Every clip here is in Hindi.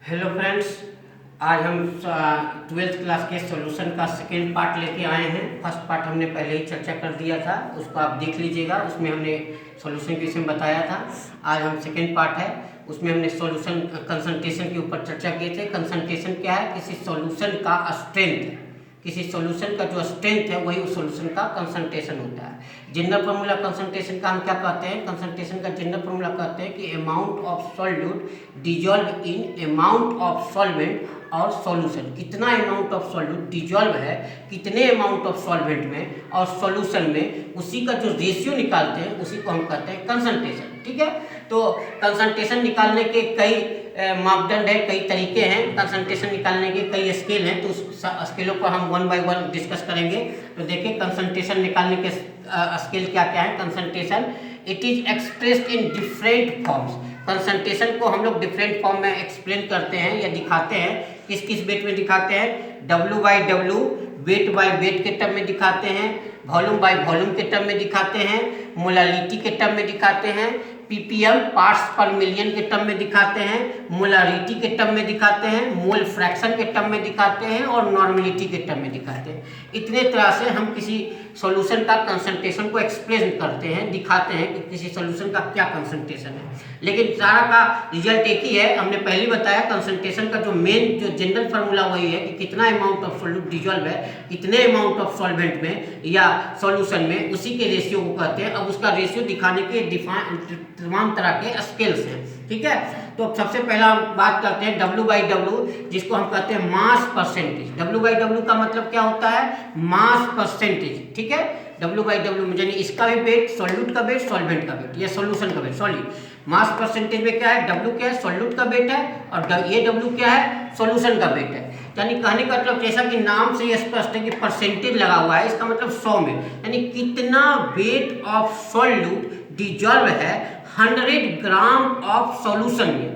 हेलो फ्रेंड्स, आज हम ट्वेल्थ क्लास के सॉल्यूशन का सेकेंड पार्ट लेके आए हैं। फर्स्ट पार्ट हमने पहले ही चर्चा कर दिया था, उसको आप देख लीजिएगा। उसमें हमने सॉल्यूशन के विषय में बताया था। आज हम सेकेंड पार्ट है, उसमें हमने सॉल्यूशन कंसंट्रेशन के ऊपर चर्चा किए थे। कंसंट्रेशन क्या है? किसी सॉल्यूशन का स्ट्रेंथ, किसी सॉल्यूशन का जो स्ट्रेंथ है वही उस सॉल्यूशन का कंसंट्रेशन होता है। जनरल फार्मूला कंसंट्रेशन का हम क्या कहते हैं? कंसंट्रेशन का जनरल फार्मूला कहते हैं कि amount of solute dissolve in amount of solvent और सॉल्यूशन। कितना अमाउंट ऑफ सॉल्यूट डिजॉल्व है कितने अमाउंट ऑफ सॉल्वेंट में और सॉल्यूशन में, उसी का जो रेशियो निकालते हैं उसी को हम कहते हैं कंसंट्रेशन। ठीक है, तो कंसंट्रेशन निकालने के कई मापदंड है, कई तरीके हैं। कंसंट्रेशन निकालने के कई स्केल हैं, तो उस स्केलों को हम वन बाय वन डिस्कस करेंगे। तो देखिए कंसंट्रेशन निकालने के स्केल क्या क्या है। Concentration it is expressed in different forms. Concentration को हम लोग डिफरेंट फॉर्म में एक्सप्लेन करते हैं या दिखाते हैं। किस किस वेट में दिखाते हैं? W by W, weight by wait के टर्म में दिखाते हैं। वॉल्यूम बाई वॉल्यूम के टर्म में दिखाते हैं। मोलालिटी के टर्म में दिखाते हैं। ppm पार्ट्स पर मिलियन के टर्म में दिखाते हैं। मोलारिटी के टर्म में दिखाते हैं। मोल फ्रैक्शन के टर्म में दिखाते हैं और नॉर्मलिटी के टर्म में दिखाते हैं। इतने तरह से हम किसी सॉल्यूशन का कंसंट्रेशन को एक्सप्लेन करते हैं, दिखाते हैं कि किसी सॉल्यूशन का क्या कंसंट्रेशन है। लेकिन सारा का रिजल्ट एक ही है। हमने पहले बताया कंसंट्रेशन का जो मेन जो जनरल फार्मूला वही है कि कितना अमाउंट ऑफ सॉल्यूट डिजॉल्व है कितने अमाउंट ऑफ सॉल्वेंट में या सॉल्यूशन में, उसी के रेशियो को कहते हैं। अब उसका रेशियो दिखाने के तमाम तरह के स्केल्स हैं। ठीक है, तो सबसे पहला बात करते हैं W बाई डब्ल्यू, जिसको हम कहते हैं mass percentage. W by W का मतलब क्या होता है? Mass percentage. ठीक है, W बाई डब्ल्यू में यानी इसका भी वेट, सॉल्यूट का वेट, सॉल्वेंट का वेट, या सॉल्यूशन का वेट, सॉरी। मास परसेंटेज में क्या है? W क्या है? सॉल्यूट का वेट है, और ये W क्या है? सॉल्यूशन का वेट है। यानी कहने का मतलब जैसा कि नाम से स्पष्ट है कि परसेंटेज लगा हुआ है, इसका मतलब 100 में, यानी कितना वेट ऑफ सॉल्यूट डिजॉल्व है 100 ग्राम ऑफ सॉल्यूशन में।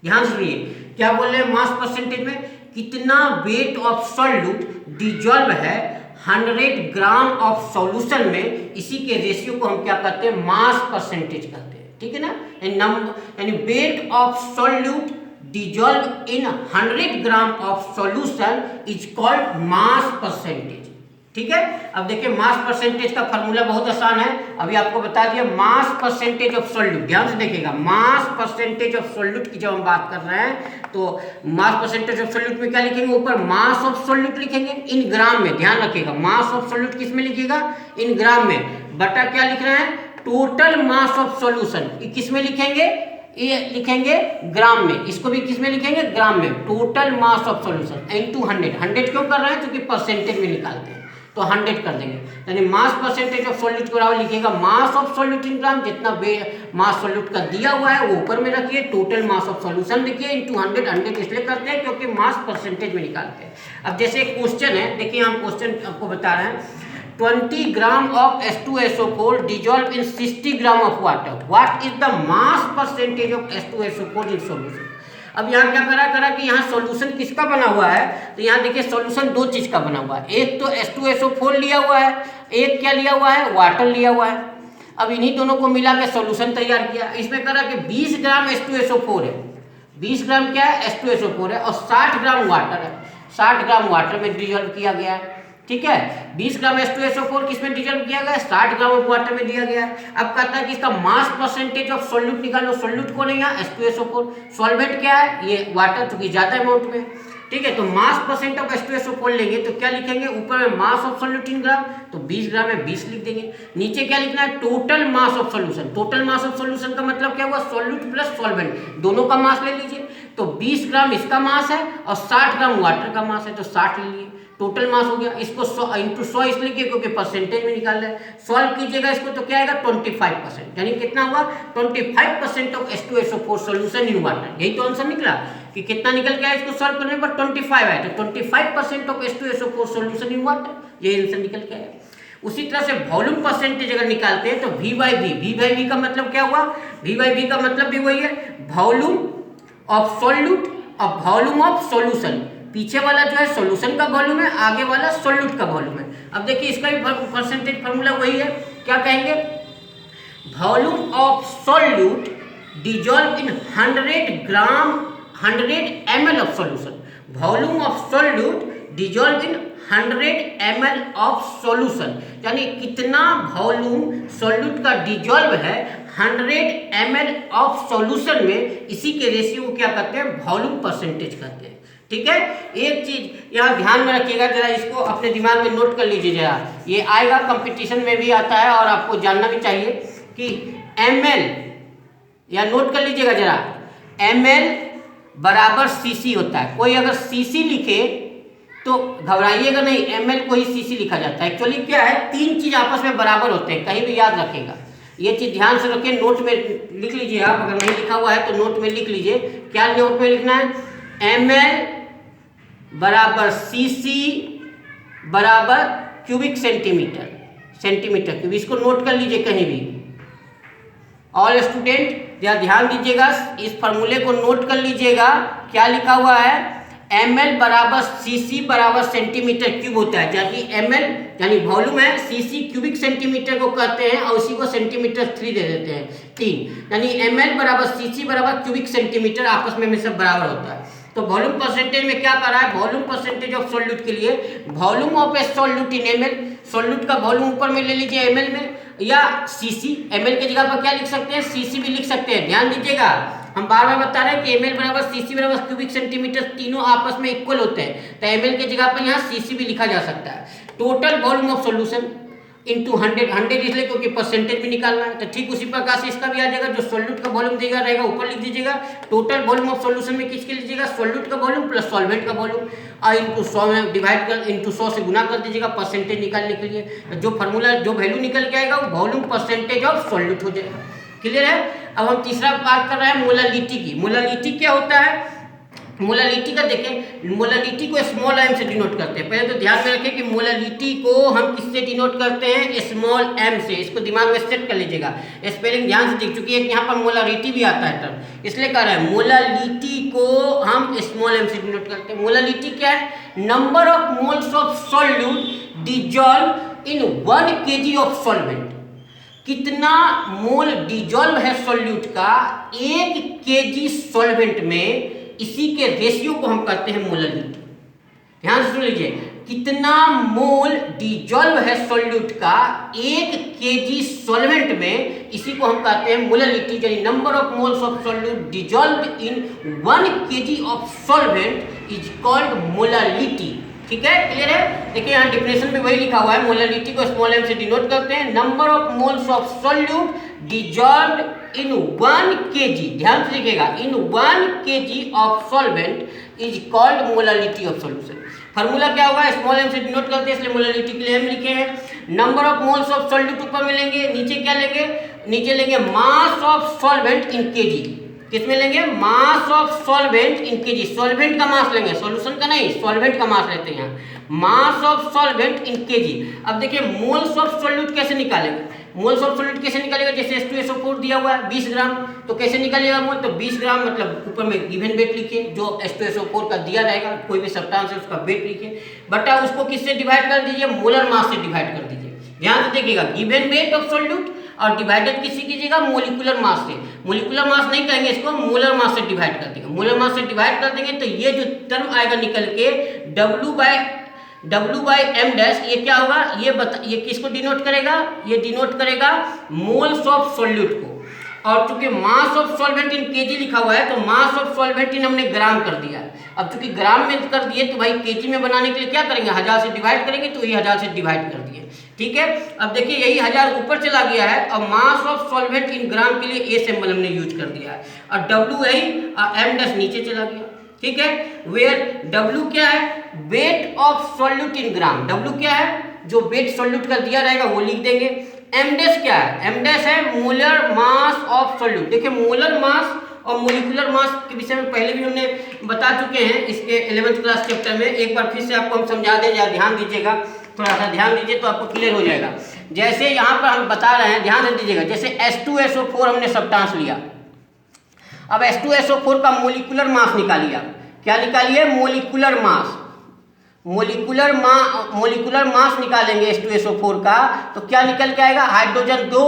ध्यान सुनिए, क्या बोल रहे हैं? मास परसेंटेज में कितना वेट ऑफ सॉल्यूट डिजॉल्व है 100 ग्राम ऑफ सॉल्यूशन में, इसी के रेशियो को हम क्या कहते हैं? मास परसेंटेज कहते हैं। ठीक है ना, यानी weight of solute dissolve in 100 gram of solution is called mass percentage. ठीक है, अब देखिए मास परसेंटेज का फॉर्मूला बहुत आसान है, अभी आपको बता दिया। मास परसेंटेज ऑफ सॉल्यूट, ध्यान से देखिएगा, मास परसेंटेज ऑफ सॉल्यूट की जब हम बात कर रहे हैं तो मास परसेंटेज ऑफ सॉल्यूट में क्या लिखेंगे? ऊपर मास ऑफ सॉल्यूट लिखेंगे इन ग्राम में। ध्यान रखिएगा, मास ऑफ सॉल्यूट किस में लिखिएगा? इन ग्राम में, बटा क्या लिख रहे हैं? Total mass of solution. किस में लिखेंगे? ये लिखेंगे ग्राम में। इसको भी किस में लिखेंगे? ग्राम में। Total mass of solution into 100। 100 क्यों कर रहे हैं? क्योंकि परसेंटेज में निकालते हैं, तो 100 कर देंगे। यानी मास परसेंटेज ऑफ सॉल्यूट को लिखिएगा मास ऑफ सॉल्यूट इन ग्राम। जितना मास सॉल्यूट का दिया हुआ है वो ऊपर में रखिए, टोटल मास ऑफ सॉल्यूशन लिखिए इनटू 100। 100 इसलिए करते हैं क्योंकि मास परसेंटेज में निकालते हैं। अब जैसे एक क्वेश्चन है, देखिए हम क्वेश्चन आपको बता रहे हैं। 20 gram of H2SO4 dissolved in 60 gram of water, what is the mass percentage of H2SO4 in solution. अब यहाँ क्या करा कि यहाँ सॉल्यूशन किसका बना हुआ है? तो यहाँ देखिए सॉल्यूशन दो चीज का बना हुआ है। एक तो H2SO4 लिया हुआ है, एक क्या लिया हुआ है? वाटर लिया हुआ है। अब इन्हीं दोनों को मिला के सॉल्यूशन तैयार किया। इसमें करा कि 20 ग्राम H2SO4 है, 20 ग्राम क्या है? H2SO4 है, और 60 ग्राम वाटर है। 60 ग्राम वाटर में डिजॉल्व किया गया है। ठीक है, 20 ग्राम H2SO4 किसमें डिजॉल्व किया गया? 60 ग्राम ऑफ वाटर में दिया गया है। अब कहता है कि इसका मास परसेंटेज ऑफ सॉल्यूट निकालो। सॉल्यूट कौन है? यहाँ H2SO4। सॉल्वेंट क्या है? ये वाटर, चूंकि ज्यादा अमाउंट में। ठीक है, तो मास परसेंट ऑफ H2SO4 लेंगे तो क्या लिखेंगे? ऊपर में मास ऑफ सॉल्यूट इन ग्राम, तो 20 ग्राम में 20 लिख देंगे। नीचे क्या लिखना है? Total mass of solution. Total mass of solution का मतलब क्या हुआ? सॉल्यूट प्लस सॉल्वेंट, दोनों का मास ले लीजिए। तो 20 ग्राम इसका मास है और 60 ग्राम वाटर का मास है, तो 60 ले लिए, टोटल मास हो गया। इसको 100 इंटू 100 इसलिए क्योंकि परसेंटेज में निकाल रहे हैं। सॉल्व कीजिएगा इसको तो क्या आएगा? 25%। यानी कितना हुआ? 25% of H2SO4 solution in water. यही तो आंसर निकला कि कितना निकल गया इसको सॉल्व करने पर 25 है, तो 25% of H2SO4 solution in water, ये आंसर निकल के आया। उसी तरह से वॉल्यूम परसेंटेज अगर निकालते हैं तो V बाई V का मतलब क्या हुआ? V बाई V का मतलब भी वही है, वॉल्यूम ऑफ सॉल्यूट और वॉल्यूम ऑफ सॉल्यूशन। पीछे वाला जो है सॉल्यूशन का वॉल्यूम है, आगे वाला सॉल्यूट का वॉल्यूम है। अब देखिए इसका भी परसेंटेज फार्मूला वही है, क्या कहेंगे? Volume of solute dissolve in 100 gram 100 ml of solution, volume of solute dissolve in 100 ml of solution, यानी कितना वॉल्यूम सॉल्यूट का डिजॉल्व है 100 ml ऑफ सॉल्यूशन में, इसी के रेशियो को क्या कहते हैं, वॉल्यूम परसेंटेज कहते हैं। ठीक है, एक चीज यहाँ ध्यान में रखिएगा, जरा इसको अपने दिमाग में नोट कर लीजिए जरा, ये आएगा कंपटीशन में भी आता है और आपको जानना भी चाहिए कि ml, या नोट कर लीजिएगा जरा, ml बराबर cc होता है। कोई अगर cc लिखे तो घबराइएगा नहीं, ml को ही cc लिखा जाता है। एक्चुअली क्या है, तीन चीज आपस में बराबर होते हैं, कहीं भी याद रखेगा, ये चीज ध्यान से रखिए, नोट में लिख लीजिए आप, अगर नहीं लिखा हुआ है तो नोट में लिख लीजिए। क्या नोट में लिखना है, ml बराबर cc बराबर क्यूबिक सेंटीमीटर, सेंटीमीटर क्यूब, इसको नोट कर लीजिए कहीं भी। ऑल स्टूडेंट जरा ध्यान दीजिएगा, इस फॉर्मूले को नोट कर लीजिएगा। क्या लिखा हुआ है, ml बराबर cc बराबर सेंटीमीटर क्यूब होता है, जबकि ml यानी वॉल्यूम है, cc क्यूबिक सेंटीमीटर को कहते हैं और उसी को सेंटीमीटर 3 दे देते हैं, 3, यानी ml बराबर cc बराबर क्यूबिक सेंटीमीटर आपस में सब बराबर होता है। तो वॉल्यूम परसेंटेज में क्या कर रहा है, वॉल्यूम परसेंटेज ऑफ सॉल्यूट के लिए volume of A solute in ml, solute का वॉल्यूम ऊपर में ले लीजिए ml में, या cc, ml की जगह पर क्या लिख सकते हैं, cc भी लिख सकते हैं। ध्यान दीजिएगा, हम बार बार बता रहे हैं कि ml बराबर cc बराबर क्यूबिक सेंटीमीटर, तीनों आपस में इक्वल होते हैं, तो ml की जगह पर यहाँ cc भी लिखा जा सकता है। Total volume of solution into 100 इसलिए क्योंकि परसेंटेज भी निकालना है, तो ठीक उसी प्रकार से इसका भी आ जाएगा, जो सॉल्यूट का वॉल्यूम देगा रहेगा ऊपर लिख दीजिएगा। टोटल वॉल्यूम ऑफ सॉल्यूशन में किसके लीजिएगा, सॉल्यूट का वॉल्यूम प्लस सॉल्वेंट का वॉल्यूम, और इंटू 100 में डिवाइड कर, इंटू 100 से गुना कर दीजिएगा परसेंटेज निकालने के लिए। जो फार्मूला, जो वैल्यू निकल के आएगा वो वॉल्यूम परसेंटेज ऑफ सॉल्यूट हो जाएगा। क्लियर है। अब हम तीसरा बात कर रहे हैं मोलालिटी की। मोलालिटी क्या होता है, मोलालिटी का देखें, मोलालिटी को स्मॉल m से डिनोट करते हैं। पहले तो ध्यान में रखें कि मोलालिटी को हम किससे डिनोट करते हैं, स्मॉल m से। इसको दिमाग में सेट कर लीजिएगा, स्पेलिंग ध्यान से देख, चूंकि एक यहाँ पर मोलारिटी भी आता है टर्म, इसलिए कह रहे हैं मोलालिटी को हम स्मॉल m से डिनोट करते हैं। मोलालिटी क्या है, number of moles of solute dissolve in 1 kg of solvent, कितना मोल डिजॉल्व है सॉल्यूट का 1 kg सॉल्वेंट में, इसी के रेशियो को हम कहते हैं मोलालिटी। ध्यान से सुन लीजिए, कितना मोल डिजॉल्व है सॉल्यूट का 1 kg सॉल्वेंट में, इसी को हम कहते हैं मोलालिटी, यानी number of moles of solute dissolve in 1 kg of solvent is called molality. ठीक है, क्लियर है। देखिए यहाँ डिफिनेशन में वही लिखा हुआ है, मोलालिटी को स्मॉल m से डिनोट करते हैं, number of moles of solute dissolve in 1 kg, ध्यान से लिखिएगा, इन 1 kg of solvent is called molality of solution. Formula क्या होगा, स्मॉल m से डिनोट करते हैं इसलिए मोलालिटी के लिए हम लिखे हैं। Number of moles of solute ऊपर में लेंगे, नीचे क्या लेंगे, नीचे लेंगे mass of solvent in kg। किसमें लेंगे, mass of solvent in kg, solvent का मास लेंगे, सॉल्यूशन का नहीं, सॉल्वेंट का मास लेते हैं यहाँ, mass of solvent in kg। अब देखिए मोल्स ऑफ सॉल्यूट कैसे निकालेंगे, मोल्स ऑफ सॉल्यूट कैसे निकालेगा, जैसे H2SO4 दिया हुआ है 20 ग्राम, तो कैसे निकालेगा मोल, तो 20 ग्राम मतलब ऊपर में गिवन वेट लिखिए, जो H2SO4 का दिया रहेगा, कोई भी सब्सटेंस है उसका वेट लिखिए, बटा उसको किससे डिवाइड कर दीजिए, मोलर मास से डिवाइड कर दीजिए। ध्यान से देखिएगा, गिवन वेट ऑफ सॉल्यूट और डिवाइडेड किससे कीजिएगा, मोलिकुलर मास से। मोलिकुलर मास नहीं कहेंगे इसको, मोलर मास से डिवाइड कर देंगे। मोलर मास से डिवाइड कर देंगे तो ये जो टर्म आएगा निकल के W बाई m डैश, ये क्या होगा, ये किसको डिनोट करेगा, ये डिनोट करेगा मोल्स ऑफ सॉल्यूट को। और चूंकि mass of solvent in kg लिखा हुआ है, तो मास ऑफ सॉल्वेंट इन हमने ग्राम कर दिया है। अब चूंकि ग्राम में कर दिए तो भाई kg में बनाने के लिए क्या करेंगे, 1000 से डिवाइड करेंगे, तो ये 1000 से डिवाइड कर दिए। ठीक है, अब देखिए यही 1000 ऊपर चला गया है, और मास ऑफ सॉल्वेंट इन ग्राम के लिए a सिंबल हमने यूज कर दिया है, और W यही और m डैश नीचे चला गया। ठीक है, वेयर W क्या है, weight of solute in gram, W क्या है, जो वेट सॉल्यूट का दिया रहेगा वो लिख देंगे। m डैश क्या है, m डैश है मोलर मास ऑफ सॉल्यूट। देखिए मोलर मास और मोलिकुलर मास के विषय में पहले भी हमने बता चुके हैं इसके 11th क्लास चैप्टर में, एक बार फिर से आपको हम समझा दें, या ध्यान दीजिएगा, थोड़ा सा ध्यान दीजिए तो आपको क्लियर हो जाएगा। जैसे यहाँ पर हम बता रहे हैं, ध्यान से दीजिएगा, जैसे H2SO4 हमने सब्सटेंस लिया, अब H2SO4 का मोलिकुलर मास निकालिए। क्या निकालिए, मोलिकुलर मास, मोलिकुलर मास निकालेंगे H2SO4 का, तो क्या निकल के आएगा, हाइड्रोजन 2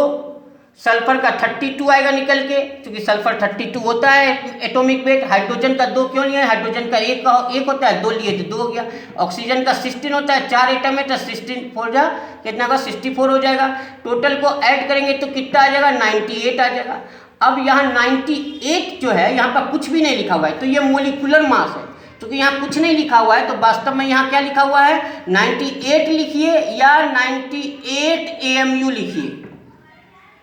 सल्फर का 32 आएगा निकल के, क्योंकि सल्फर 32 होता है एटॉमिक वेट। हाइड्रोजन का 2 क्यों नहीं है, हाइड्रोजन का एक होता है, 2 लिए तो 2 हो गया। ऑक्सीजन का 16 होता है, 4 एटम है तो 16 4 जा कितना का 64 हो जाएगा। टोटल को ऐड करेंगे तो कितना आ जाएगा, 98 आ जाएगा। अब यहाँ 98 जो है, यहाँ पर कुछ भी नहीं लिखा हुआ है, तो ये मोलिकुलर मास है। क्योंकि यहाँ कुछ नहीं लिखा हुआ है तो वास्तव में यहाँ क्या लिखा हुआ है, 98 लिखिए या 98 AMU लिखिए,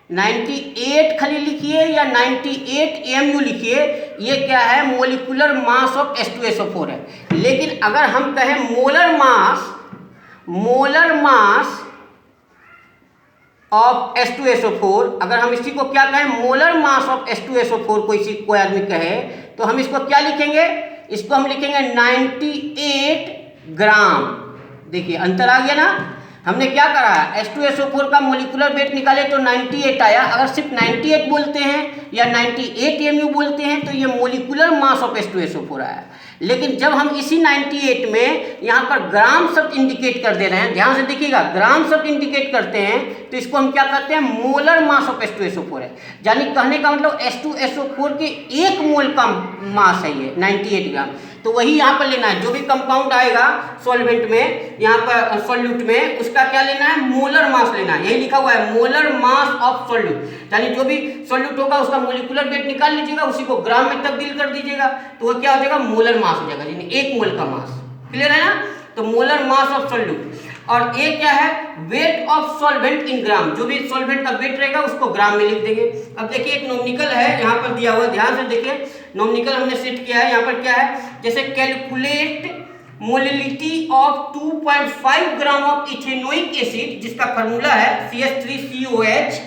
98 खाली लिखिए या 98 AMU लिखिए। ये क्या है, मोलिकुलर मास ऑफ H2SO4 है। लेकिन अगर हम कहें मोलर मास ऑफ H2SO4, अगर हम इसी को क्या कहें, मोलर मास ऑफ H2SO4 कोई आदमी कहे, तो हम इसको क्या लिखेंगे, इसको हम लिखेंगे 98 ग्राम। देखिए अंतर आ गया ना। हमने क्या करा है, H2SO4 का मोलिकुलर वेट निकाले तो 98 आया। अगर सिर्फ 98 बोलते हैं या 98 AMU बोलते हैं तो ये मोलिकुलर मास ऑफ H2SO4 आया। लेकिन जब हम इसी 98 में यहाँ पर ग्राम शब्द इंडिकेट कर दे रहे हैं, ध्यान से देखिएगा, ग्राम शब्द इंडिकेट करते हैं तो इसको हम क्या करते हैं, मोलर मास ऑफ H2SO4 है। यानी कहने का मतलब H2SO4 के 1 मोल का मास है ये 98 ग्राम। तो वही यहाँ पर लेना है, जो भी कंपाउंड आएगा सॉल्वेंट में, यहाँ पर सॉल्यूट में, उसका क्या लेना है, मोलर मास लेना है। यही लिखा हुआ है मोलर मास ऑफ सॉल्यूट। यानी जो भी सॉल्यूट होगा उसका मोलिकुलर वेट निकाल लीजिएगा, उसी को ग्राम में तब्दील कर दीजिएगा, तो वो क्या हो जाएगा, मोलर मास हो जाएगा, यानी 1 मोल का मास। क्लियर है ना। तो मोलर मास ऑफ सॉल्यूट। और एक क्या है, वेट ऑफ सॉल्वेंट इन ग्राम। जो भी सॉल्वेंट का वेट रहेगा उसको ग्राम में लिख देंगे। अब देखिए एक नोमिकल है यहाँ पर दिया हुआ, ध्यान से देखिए, नोमिकल हमने सेट किया है। यहाँ पर क्या है, जैसे calculate molality of 2.5 gram of ethanoic acid, जिसका फॉर्मूला है CH3COH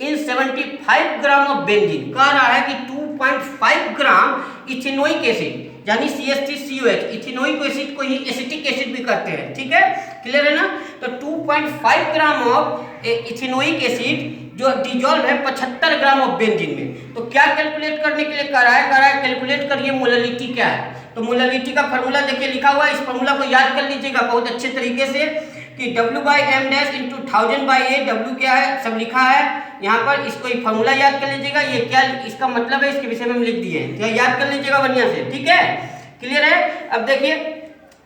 in 75 gram of benzene. कह रहा है कि 2.5 ग्राम इथेनोइक एसिड, यानी CH3COH, इथेनोइक एसिड को ही एसिटिक एसिड भी कहते हैं, ठीक है, क्लियर है ना। तो 2.5 ग्राम ऑफ इथेनोइक एसिड जो डिजॉल्व है 75 ग्राम ऑफ बेंजीन में। तो क्या कैलकुलेट करने के लिए कह रहा है कैलकुलेट करिए मोललिटी क्या है। तो मोललिटी का फॉर्मूला देखिए लिखा हुआ है, इस फॉर्मूला को याद कर लीजिएगा बहुत अच्छे तरीके से कि W/m dash into 1000/A। W क्या है सब लिखा है यहाँ पर, इसको एक फॉर्मूला याद कर लीजिएगा। ये क्या इसका मतलब है इसके विषय में हम लिख दिए हैं, तो याद कर लीजिएगा बढ़िया से, ठीक है, क्लियर है। अब देखिए,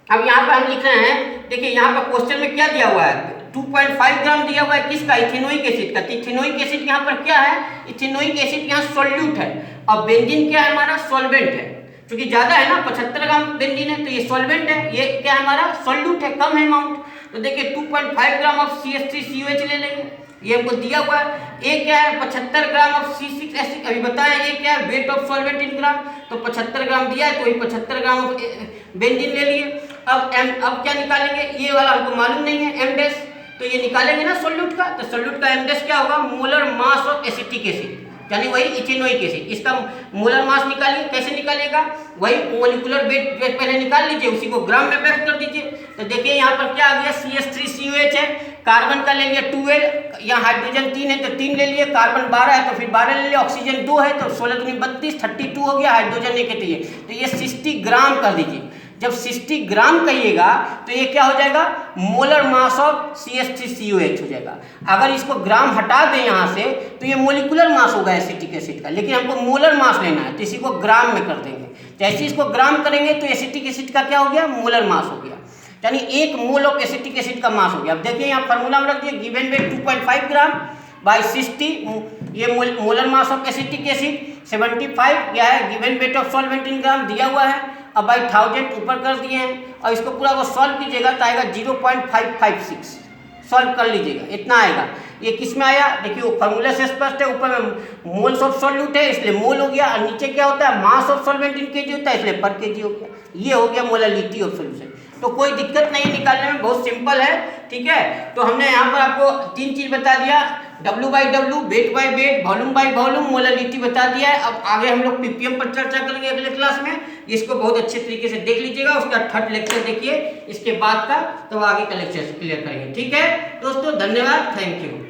अब यहाँ पर हम लिख रहे हैं, देखिए यहाँ पर क्वेश्चन में क्या दिया हुआ है, 2.5 ग्राम दिया हुआ है किसका, इथेनोइक एसिड का। इथेनोइक एसिड यहाँ पर क्या है, इथेनोइक एसिड यहाँ सॉल्यूट है, और बेंजीन क्या है हमारा, सॉल्वेंट है। क्योंकि ज्यादा है ना, 75 ग्राम बेंजीन है, तो ये सॉल्वेंट है, ये क्या है हमारा, सॉल्यूट है, कम है अमाउंट। तो देखिए 2.5 ग्राम ऑफ CH3COH ले लेंगे, ये हमको दिया हुआ है। एक क्या है 75 ग्राम ऑफ C6H6, अभी बताया, ये क्या है वेट ऑफ सॉल्वेंट इन ग्राम, तो 75 ग्राम दिया है, तो वही 75 ग्राम ऑफ बेंजीन ले लिए। अब क्या निकालेंगे, ये वाला हमको मालूम नहीं है, M डैश, तो ये निकालेंगे ना सॉल्यूट का, तो सॉल्यूट का M डैश क्या होगा, molar mass of acetic acid, यानी वही इथेनोइक एसिड। इसका मोलर मास निकालिए, कैसे निकालेगा, वही मोलिकुलर वेट पहले निकाल लीजिए, उसी को ग्राम में व्यक्त कर दीजिए। तो देखिए यहाँ पर क्या आ गया, CH3COH है, कार्बन का ले लिया 12, यहाँ हाइड्रोजन 3 है तो 3 ले लिए, कार्बन 12 है तो फिर 12 ले लिया, ऑक्सीजन 2 है तो 16 दूनी 32, 32 हो गया, हाइड्रोजन एक है तो ये 60 ग्राम कर दीजिए। जब 60 ग्राम कहिएगा तो ये क्या हो जाएगा, मोलर मास ऑफ CH3COH हो जाएगा। अगर इसको ग्राम हटा दें यहाँ से तो ये मोलिकुलर मास होगा एसिटिक एसिड का, लेकिन हमको मोलर मास लेना है तो इसी को ग्राम में कर देंगे। जैसे इसको ग्राम करेंगे तो एसिटिक एसिड का क्या हो गया, मोलर मास हो गया, यानी 1 मोल ऑफ एसिटिक एसिड का मास हो गया। अब देखिए यहाँ फार्मूला में रख दिए, गिवन वेट 2.5 ग्राम बाई 60, ये molar mass of acetic acid 75 क्या है, given weight of solvent in gram दिया हुआ है। अब बाई 1000 ऊपर कर दिए हैं, और इसको पूरा को सॉल्व कीजिएगा तो आएगा 0.556, सॉल्व कर लीजिएगा, इतना आएगा। ये किस में आया, देखिए वो फार्मूला से स्पष्ट है, ऊपर में मोल्स ऑफ सॉल्यूट है इसलिए मोल हो गया, और नीचे क्या होता है, mass of solvent in KG होता है इसलिए पर केजी हो गया। ये हो गया मोललिटी ऑफ सॉल्यूशन। तो कोई दिक्कत नहीं निकालने में, बहुत सिंपल है, ठीक है। तो हमने यहाँ पर आपको 3 चीज बता दिया, W/W, weight by weight, volume by volume, molality बता दिया है। अब आगे हम लोग ppm पर चर्चा करेंगे अगले क्लास में, इसको बहुत अच्छे तरीके से देख लीजिएगा। उसका 3rd लेक्चर देखिए इसके बाद का, तो आगे का लेक्चर क्लियर करेंगे, ठीक है दोस्तों, धन्यवाद, थैंक यू।